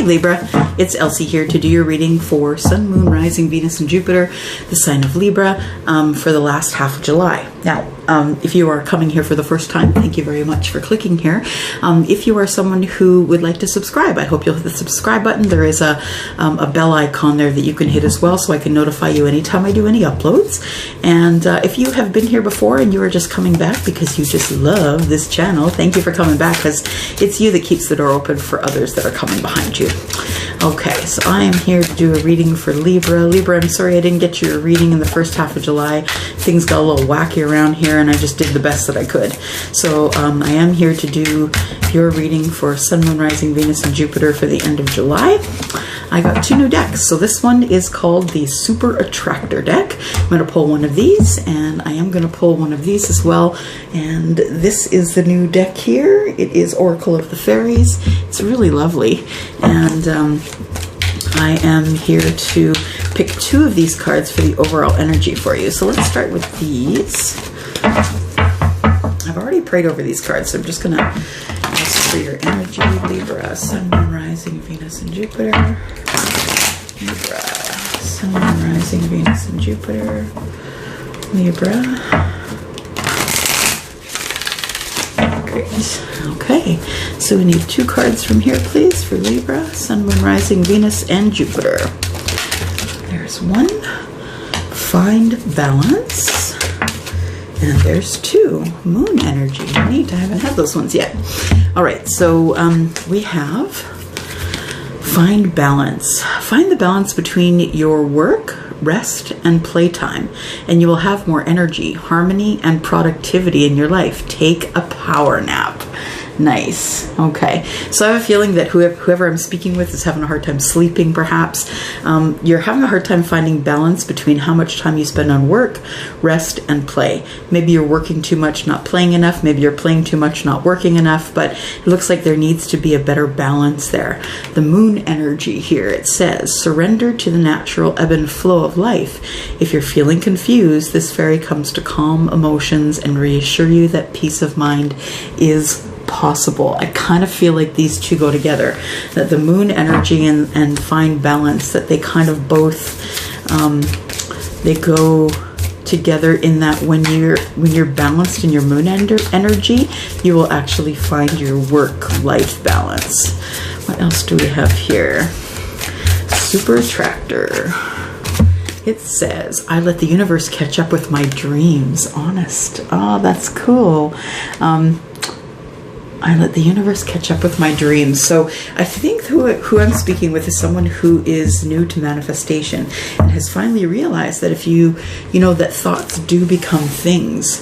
Libra, it's Elsie here to do your reading for Sun, Moon, Rising, Venus, and Jupiter, the sign of Libra, for the last half of July. Now, if you are coming here for the first time, thank you very much for clicking here. If you are someone who would like to subscribe, I hope you'll hit the subscribe button. There is a bell icon there that you can hit as well, so I can notify you anytime I do any uploads. And if you have been here before and you are just coming back because you just love this channel, thank you for coming back, because it's you that keeps the door open for others that are coming behind you. Okay, so I am here to do a reading for Libra. Libra, I'm sorry I didn't get you a reading in the first half of July. Things got a little wacky around here and I just did the best that I could. So I am here to do your reading for Sun, Moon, Rising, Venus, and Jupiter for the end of July. I got two new decks. So this one is called the Super Attractor deck. I'm going to pull one of these, and I am going to pull one of these as well. And this is the new deck here. It is Oracle of the Fairies. It's really lovely. And I am here to pick two of these cards for the overall energy for you. So let's start with these. I've already prayed over these cards, so I'm just going to ask for your energy. Libra, Sun, Moon, Rising, Venus, and Jupiter. Libra, Sun, Moon, Rising, Venus, and Jupiter. Libra. Great. Okay, so we need two cards from here, please, for Libra, Sun, Moon, Rising, Venus, and Jupiter. There's one. Find balance. And there's two. Moon energy. Neat. I haven't had those ones yet. All right, so we have find balance. Find the balance between your work, rest, and playtime, and you will have more energy, harmony, and productivity in your life. Take a power nap. Nice. Okay. So I have a feeling that whoever I'm speaking with is having a hard time sleeping, perhaps. You're having a hard time finding balance between how much time you spend on work, rest, and play. Maybe you're working too much, not playing enough. Maybe you're playing too much, not working enough. But it looks like there needs to be a better balance there. The moon energy here, it says, surrender to the natural ebb and flow of life. If you're feeling confused, this fairy comes to calm emotions and reassure you that peace of mind is possible. I kind of feel like these two go together, that the moon energy and find balance, that they kind of both they go together, in that when you're balanced in your moon energy, you will actually find your work-life balance. What else do we have here? Super Attractor. It says, I let the universe catch up with my dreams. Honest. Oh, that's cool. I let the universe catch up with my dreams. So I think who I'm speaking with is someone who is new to manifestation and has finally realized that if you know that thoughts do become things.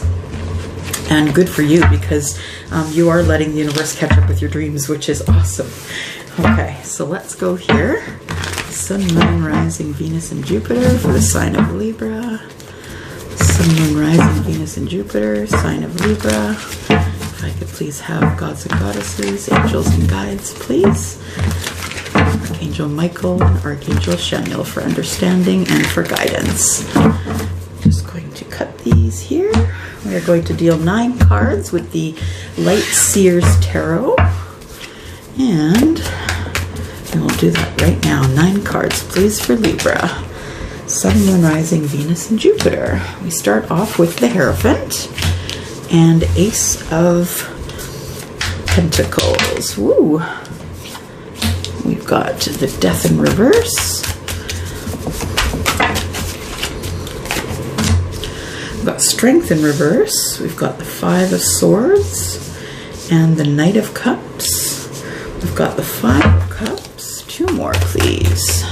And good for you, because you are letting the universe catch up with your dreams, which is awesome. Okay, so let's go here. Sun, Moon, Rising, Venus, and Jupiter for the sign of Libra. Sun, Moon, Rising, Venus, and Jupiter, sign of Libra. If I could please have gods and goddesses, angels and guides, please. Archangel Michael and Archangel Shaniel for understanding and for guidance. Just going to cut these here. We are going to deal 9 cards with the Light Seers Tarot. And we'll do that right now. 9 cards, please, for Libra. Sun, Moon, Rising, Venus, and Jupiter. We start off with the Hierophant and Ace of Pentacles. Woo! We've got the Death in reverse. We've got Strength in reverse. We've got the 5 of Swords and the Knight of Cups. We've got the 5 of Cups. 2 more, please.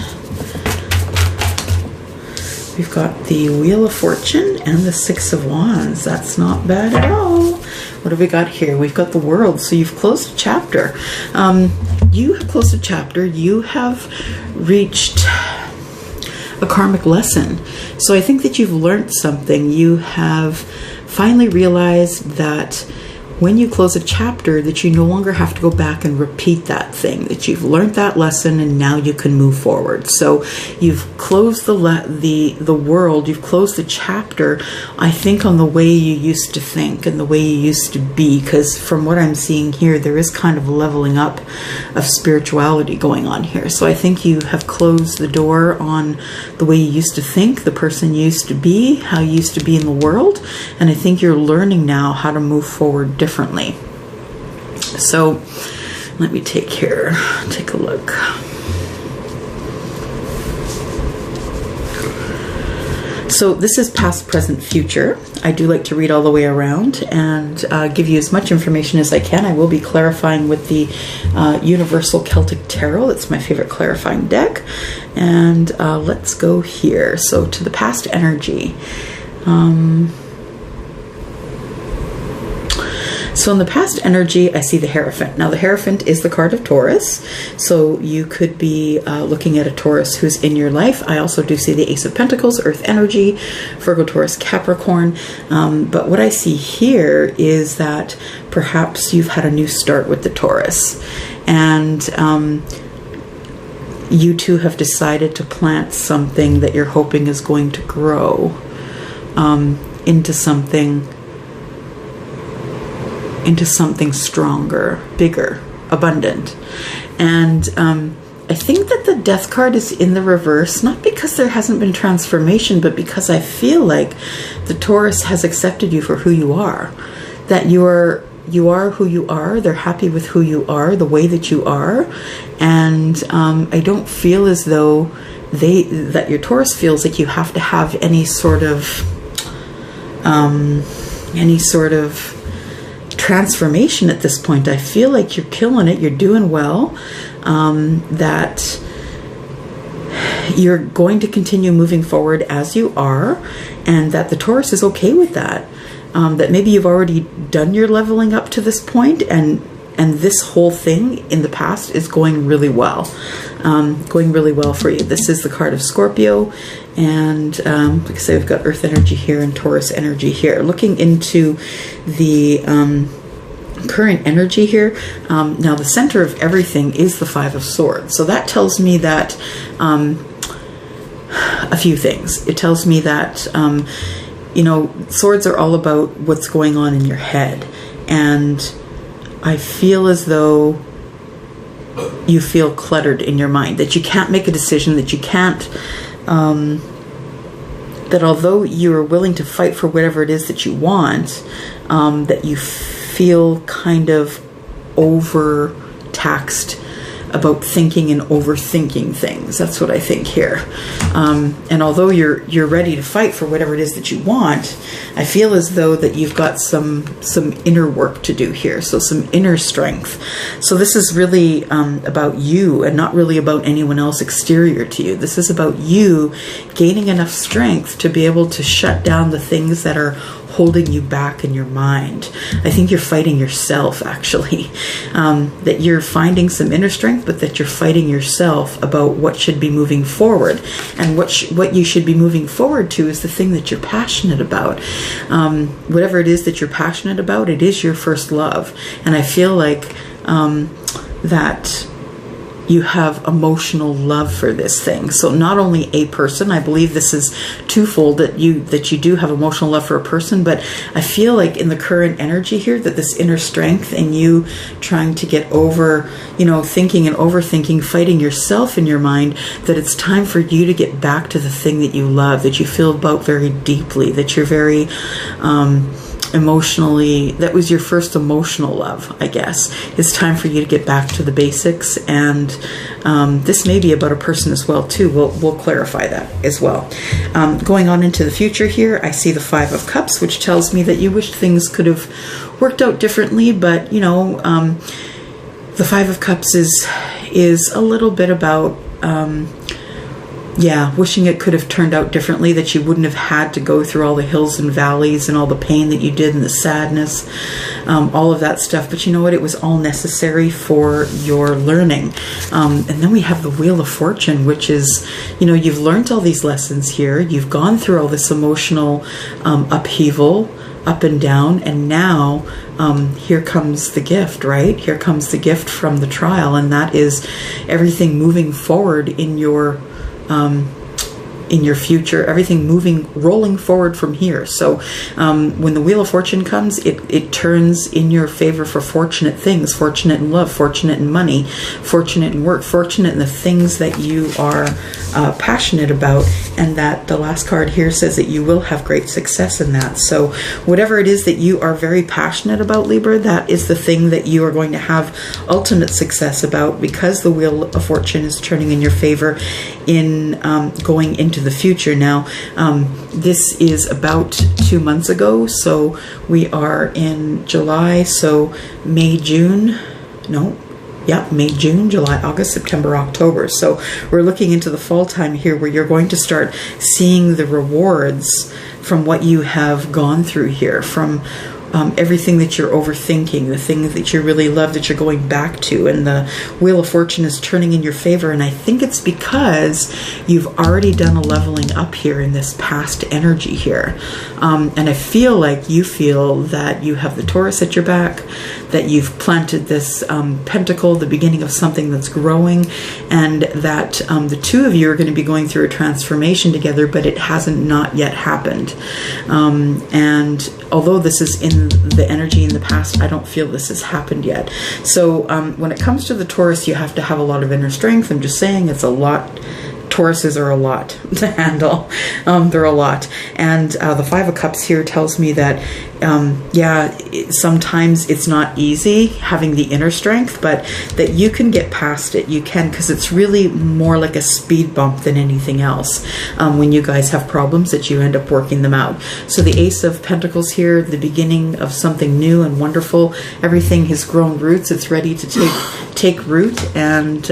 We've got the Wheel of Fortune and the 6 of Wands. That's not bad at all. What have we got here? We've got the World. So you've closed a chapter. You have closed a chapter. You have reached a karmic lesson. So I think that you've learned something. You have finally realized that when you close a chapter, that you no longer have to go back and repeat that thing, that you've learned that lesson and now you can move forward. So you've closed the world, you've closed the chapter, I think, on the way you used to think and the way you used to be, because from what I'm seeing here, there is kind of a leveling up of spirituality going on here. So I think you have closed the door on the way you used to think, the person you used to be, how you used to be in the world, and I think you're learning now how to move forward differently. So let me take a look. So this is past, present, future. I do like to read all the way around and give you as much information as I can. I will be clarifying with the Universal Celtic Tarot. It's my favorite clarifying deck. And let's go here. So to the past energy. So in the past energy, I see the Hierophant. Now the Hierophant is the card of Taurus. So you could be looking at a Taurus who's in your life. I also do see the Ace of Pentacles, Earth energy, Virgo, Taurus, Capricorn. But what I see here is that perhaps you've had a new start with the Taurus. And you two have decided to plant something that you're hoping is going to grow into something stronger, bigger, abundant. And I think that the Death card is in the reverse, not because there hasn't been transformation, but because I feel like the Taurus has accepted you for who you are, that you are who you are. They're happy with who you are, the way that you are. And I don't feel as though that your Taurus feels like you have to have any sort of transformation at this point. I feel like you're killing it, you're doing well, that you're going to continue moving forward as you are, and that the Taurus is okay with that. That maybe you've already done your leveling up to this point, and this whole thing in the past is going really well. For you. This is the card of Scorpio, and like I say, we've got Earth energy here and Taurus energy here. Looking into the current energy here, now the center of everything is the Five of Swords. So that tells me that a few things. It tells me that you know, swords are all about what's going on in your head, and I feel as though you feel cluttered in your mind, that you can't make a decision, that you can't, that although you're willing to fight for whatever it is that you want, that you feel kind of overtaxed about thinking and overthinking things. That's what I think here. And although you're ready to fight for whatever it is that you want, I feel as though that you've got some inner work to do here. So some inner strength. So this is really about you and not really about anyone else exterior to you. This is about you gaining enough strength to be able to shut down the things that are holding you back in your mind. I think you're fighting yourself, actually. That you're finding some inner strength, but that you're fighting yourself about what should be moving forward. And what you should be moving forward to is the thing that you're passionate about. Whatever it is that you're passionate about, it is your first love. And I feel like that you have emotional love for this thing. So not only a person, I believe this is twofold, that you do have emotional love for a person, but I feel like in the current energy here that this inner strength and you trying to get over, you know, thinking and overthinking, fighting yourself in your mind, that it's time for you to get back to the thing that you love, that you feel about very deeply, that you're very emotionally, that was your first emotional love, I guess. It's time for you to get back to the basics, and this may be about a person as well too. We'll clarify that as well. Going on into the future here, I see the Five of Cups, which tells me that you wish things could have worked out differently, but you know, the Five of Cups is a little bit about yeah, wishing it could have turned out differently, that you wouldn't have had to go through all the hills and valleys and all the pain that you did and the sadness, all of that stuff. But you know what? It was all necessary for your learning. And then we have the Wheel of Fortune, which is, you know, you've learned all these lessons here. You've gone through all this emotional upheaval, up and down, and now here comes the gift, right? Here comes the gift from the trial, and that is everything moving forward in your future, everything rolling forward from here. So when the Wheel of Fortune comes, it turns in your favor for fortunate things, fortunate in love, fortunate in money, fortunate in work, fortunate in the things that you are passionate about. And that the last card here says that you will have great success in that. So whatever it is that you are very passionate about, Libra, that is the thing that you are going to have ultimate success about, because the Wheel of Fortune is turning in your favor in going into the future. Now, this is about 2 months ago, so we are in July, so May, June, July, August, September, October. So we're looking into the fall time here, where you're going to start seeing the rewards from what you have gone through here, from everything that you're overthinking, the things that you really love that you're going back to, and the Wheel of Fortune is turning in your favor. And I think it's because you've already done a leveling up here in this past energy here. And I feel like you feel that you have the Taurus at your back, that you've planted this pentacle, the beginning of something that's growing, and that the two of you are going to be going through a transformation together, but it hasn't not yet happened. And although this is in the energy in the past, I don't feel this has happened yet. So when it comes to the Taurus, you have to have a lot of inner strength. I'm just saying, it's a lot. Tauruses are a lot to handle. They're a lot. And the Five of Cups here tells me that, sometimes it's not easy having the inner strength, but that you can get past it. You can, because it's really more like a speed bump than anything else. When you guys have problems, that you end up working them out. So the Ace of Pentacles here, the beginning of something new and wonderful. Everything has grown roots. It's ready to take root, and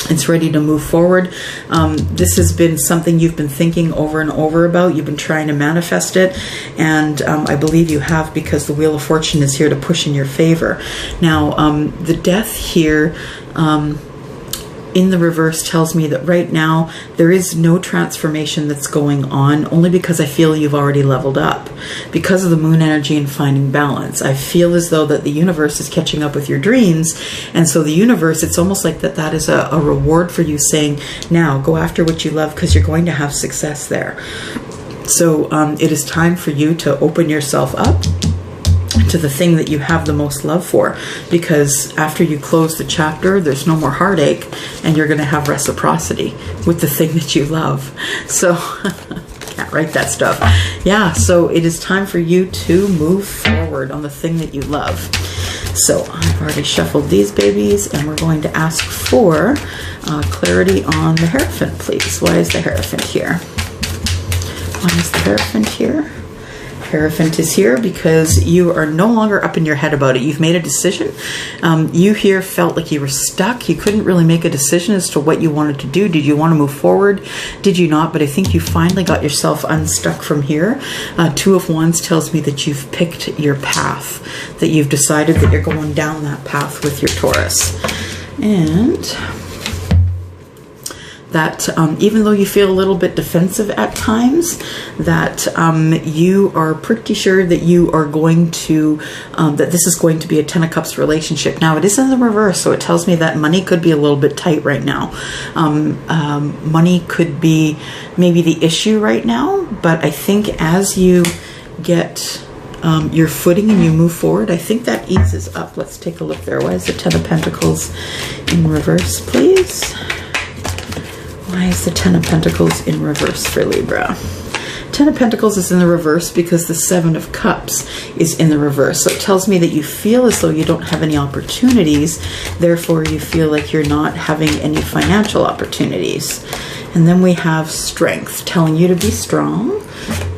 it's ready to move forward. This has been something you've been thinking over and over about. You've been trying to manifest it, and I believe you have, because the Wheel of Fortune is here to push in your favor. Now, the Death here in the reverse tells me that right now there is no transformation that's going on, only because I feel you've already leveled up. Because of the Moon energy and finding balance, I feel as though that the universe is catching up with your dreams, and so the universe, it's almost like that is a reward for you, saying, now go after what you love, because you're going to have success there. So it is time for you to open yourself up to the thing that you have the most love for, because after you close the chapter, there's no more heartache, and you're going to have reciprocity with the thing that you love. So can't write that stuff. Yeah, so it is time for you to move forward on the thing that you love. So I've already shuffled these babies, and we're going to ask for clarity on the Hierophant, please. Why is the Hierophant here? Why is the Hierophant here? Hierophant is here because you are no longer up in your head about it. You've made a decision. You here felt like you were stuck. You couldn't really make a decision as to what you wanted to do. Did you want to move forward? Did you not? But I think you finally got yourself unstuck from here. Two of Wands tells me that you've picked your path, that you've decided that you're going down that path with your Taurus. And that even though you feel a little bit defensive at times, that you are pretty sure that you are going to, that this is going to be a Ten of Cups relationship. Now, it is in the reverse, so it tells me that money could be a little bit tight right now. Money could be maybe the issue right now, but I think as you get your footing and you move forward, I think that eases up. Let's take a look there. Why is the Ten of Pentacles in reverse, please? Why is the Ten of Pentacles in reverse for Libra? Ten of Pentacles is in the reverse because the Seven of Cups is in the reverse. So it tells me that you feel as though you don't have any opportunities. Therefore, you feel like you're not having any financial opportunities. And then we have Strength, telling you to be strong.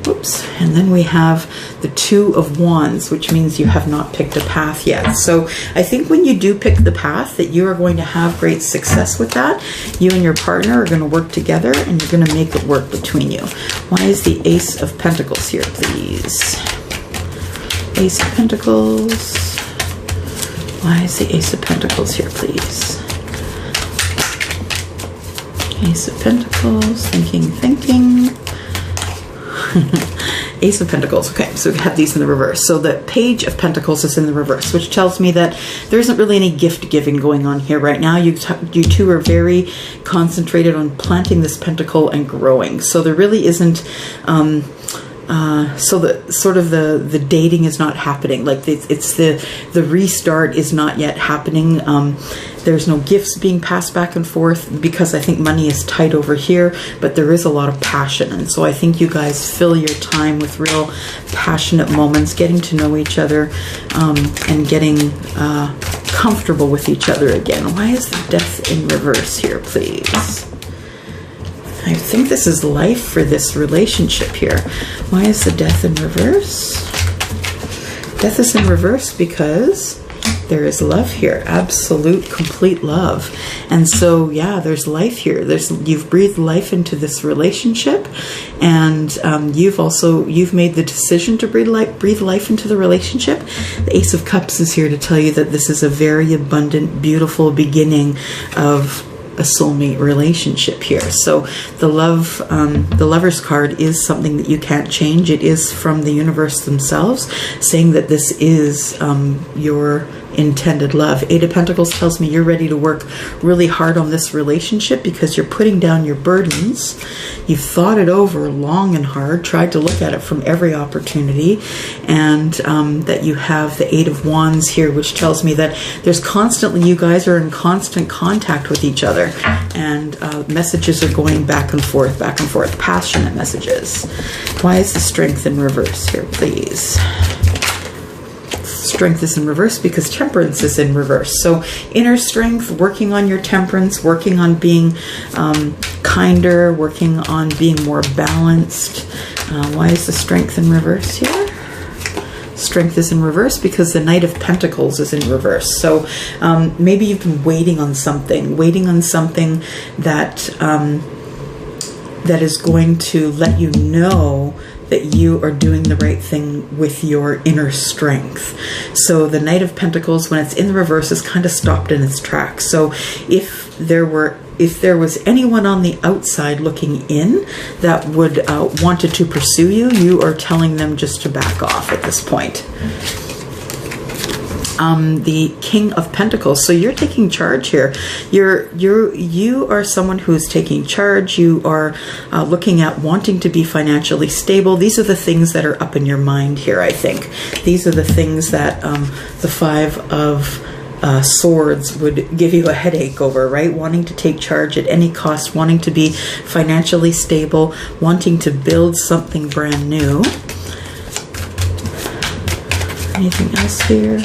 Oops. And then we have the Two of Wands, which means you have not picked a path yet. So I think when you do pick the path, that you are going to have great success with that. You and your partner are going to work together, and you're going to make it work between you. Why is the Ace of Pentacles here, please? Ace of Pentacles. Why is the Ace of Pentacles here, please? Ace of Pentacles, thinking. Ace of Pentacles. Okay, so we have these in the reverse. So the Page of Pentacles is in the reverse, which tells me that there isn't really any gift giving going on here right now. You two are very concentrated on planting this pentacle and growing. So there really isn't. So the sort of the dating is not happening. Like it's the restart is not yet happening. There's no gifts being passed back and forth because I think money is tight over here, but there is a lot of passion. And so I think you guys fill your time with real passionate moments, getting to know each other, and getting comfortable with each other again. Why is the Death in reverse here, please? I think this is life for this relationship here. Why is the Death in reverse? Death is in reverse because there is love here, absolute, complete love. And so, yeah, there's life here. You've breathed life into this relationship, and you've made the decision to breathe life into the relationship. The Ace of Cups is here to tell you that this is a very abundant, beautiful beginning of a soulmate relationship here. So the Lover's card is something that you can't change. It is from the universe themselves, saying that this is your intended love. Eight of Pentacles tells me you're ready to work really hard on this relationship because you're putting down your burdens. You've thought it over long and hard, tried to look at it from every opportunity, and that you have the Eight of Wands here, which tells me that there's constantly, you guys are in constant contact with each other, and messages are going back and forth, passionate messages. Why is the Strength in reverse here, please? Strength is in reverse because Temperance is in reverse. So inner strength, working on your temperance, working on being kinder, working on being more balanced. Why is the Strength in reverse here? Strength is in reverse because the Knight of Pentacles is in reverse. So maybe you've been waiting on something that that is going to let you know that you are doing the right thing with your inner strength. So the Knight of Pentacles, when it's in the reverse, is kind of stopped in its tracks. So if there was anyone on the outside looking in that would wanted to pursue you, you are telling them just to back off at this point. The King of Pentacles. So you're taking charge here. You are someone who is taking charge. You are looking at wanting to be financially stable. These are the things that are up in your mind here, I think. These are the things that the Five of Swords would give you a headache over, right? Wanting to take charge at any cost, wanting to be financially stable, wanting to build something brand new. Anything else here?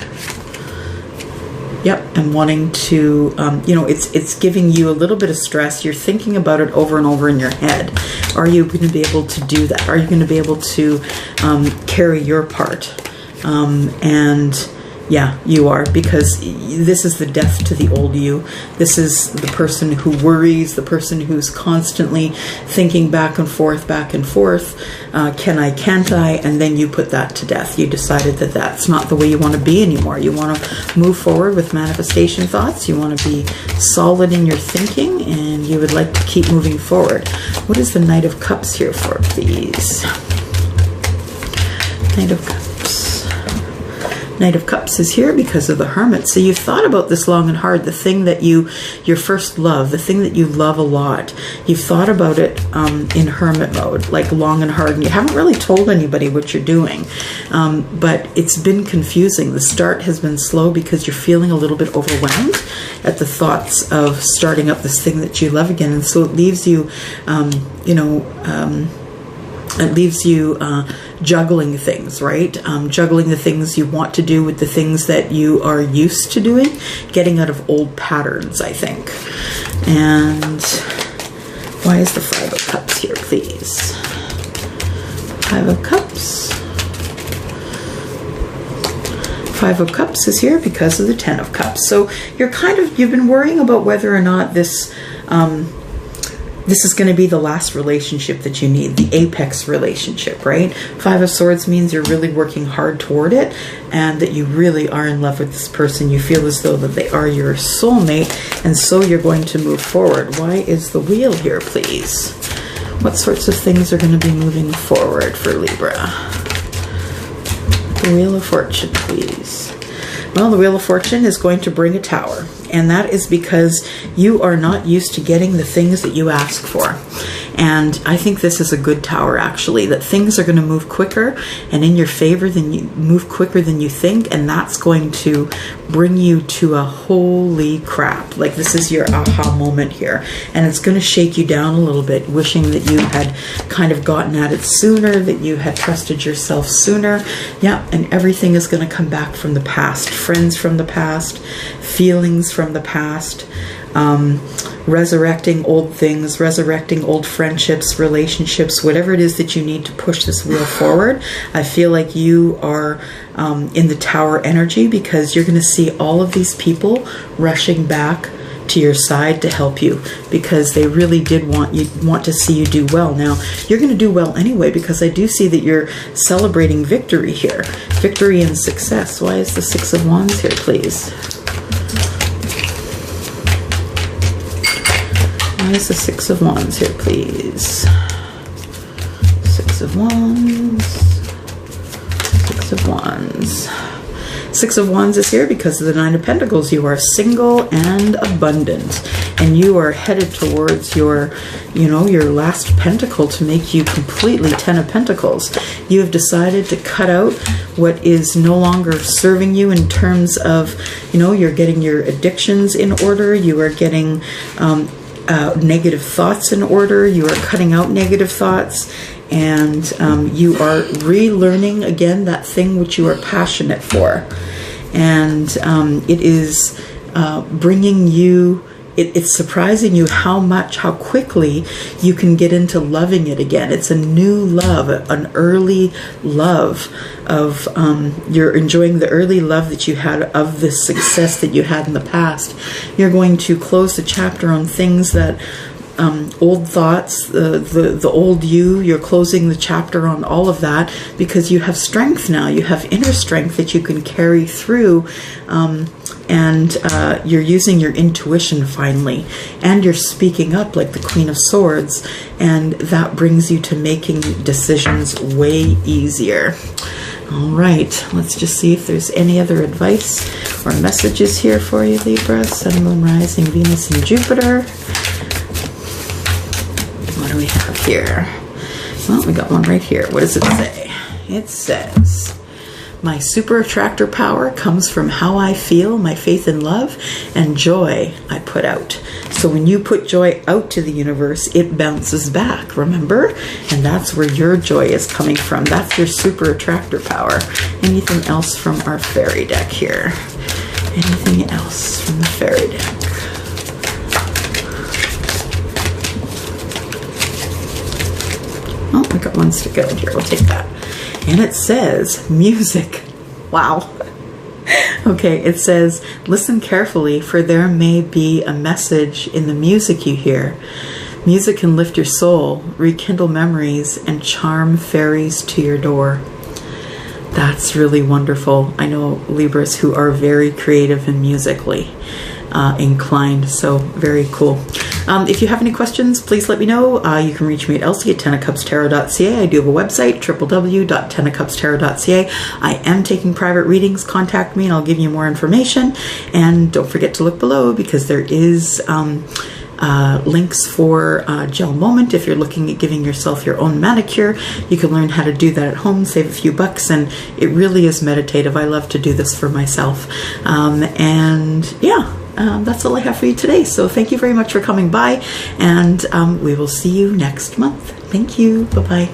Yep, and wanting to, it's giving you a little bit of stress. You're thinking about it over and over in your head. Are you going to be able to do that? Are you going to be able to carry your part? And yeah, you are, because this is the death to the old you. This is the person who worries, the person who's constantly thinking back and forth, can I, can't I? And then you put that to death. You decided that that's not the way you want to be anymore. You want to move forward with manifestation thoughts. You want to be solid in your thinking, and you would like to keep moving forward. What is the Knight of Cups here for, please? Knight of Cups. Knight of Cups is here because of the Hermit. So you've thought about this long and hard, the thing that your first love, the thing that you love a lot. You've thought about it in Hermit mode, like long and hard, and you haven't really told anybody what you're doing. But it's been confusing. The start has been slow because you're feeling a little bit overwhelmed at the thoughts of starting up this thing that you love again. And so it leaves you, juggling things, right? Juggling the things you want to do with the things that you are used to doing, getting out of old patterns, I think. And why is the Five of Cups here, please? Five of Cups. Five of Cups is here because of the Ten of Cups. So you've been worrying about whether or not this is going to be the last relationship that you need, the apex relationship, right? Five of Swords means you're really working hard toward it, and that you really are in love with this person. You feel as though that they are your soulmate, and so you're going to move forward. Why is the Wheel here, please? What sorts of things are going to be moving forward for Libra? The Wheel of Fortune, please. Well, the Wheel of Fortune is going to bring a Tower, and that is because you are not used to getting the things that you ask for. And I think this is a good Tower, actually, that things are going to move quicker and in your favor than you move quicker than you think, and that's going to bring you to a holy crap. Like, this is your aha moment here, and it's going to shake you down a little bit, wishing that you had kind of gotten at it sooner, that you had trusted yourself sooner. Yeah, and everything is going to come back from the past. Friends from the past, feelings from the past, resurrecting old things, resurrecting old friendships, relationships, whatever it is that you need to push this wheel forward. I feel like you are in the Tower energy, because you're going to see all of these people rushing back to your side to help you, because they really did want to see you do well. Now, you're going to do well anyway, because I do see that you're celebrating victory here. Victory and success. Why is the Six of Wands here, please? Why is the Six of Wands here, please? Six of Wands. Six of Wands. Six of Wands is here because of the Nine of Pentacles. You are single and abundant, and you are headed towards your, your last pentacle to make you completely Ten of Pentacles. You have decided to cut out what is no longer serving you in terms of, you're getting your addictions in order. You are getting negative thoughts in order. You are cutting out negative thoughts, and you are relearning again that thing which you are passionate for. And it is bringing you, it's surprising you how quickly you can get into loving it again. It's a new love, an early love of, you're enjoying the early love that you had of this success that you had in the past. You're going to close the chapter on things that, old thoughts, the old you're closing the chapter on all of that, because you have strength now. You have inner strength that you can carry through, and you're using your intuition finally, and you're speaking up like the Queen of Swords, and that brings you to making decisions way easier. All right, let's just see if there's any other advice or messages here for you, Libra. Sun, Moon, Rising, Venus, and Jupiter. What do we have here? Well, we got one right here. What does it say? It says, my super attractor power comes from how I feel, my faith in love, and joy I put out. So when you put joy out to the universe, it bounces back, remember? And that's where your joy is coming from. That's your super attractor power. Anything else from our fairy deck here? Anything else from the fairy deck? Oh, we got one stick out here. We'll take that. And it says music. Wow. Okay, it says, listen carefully, for there may be a message in the music you hear. Music can lift your soul, rekindle memories, and charm fairies to your door. That's really wonderful. I know Libras who are very creative and musically inclined, so very cool. If you have any questions, please let me know. You can reach me at elsie@tenofcupstarot.ca. I do have a website, www.tenofcupstarot.ca. I am taking private readings. Contact me and I'll give you more information. And don't forget to look below, because there is links for Gel Moment. If you're looking at giving yourself your own manicure, you can learn how to do that at home, save a few bucks, and it really is meditative. I love to do this for myself. And yeah. That's all I have for you today. So thank you very much for coming by, and we will see you next month. Thank you. Bye-bye.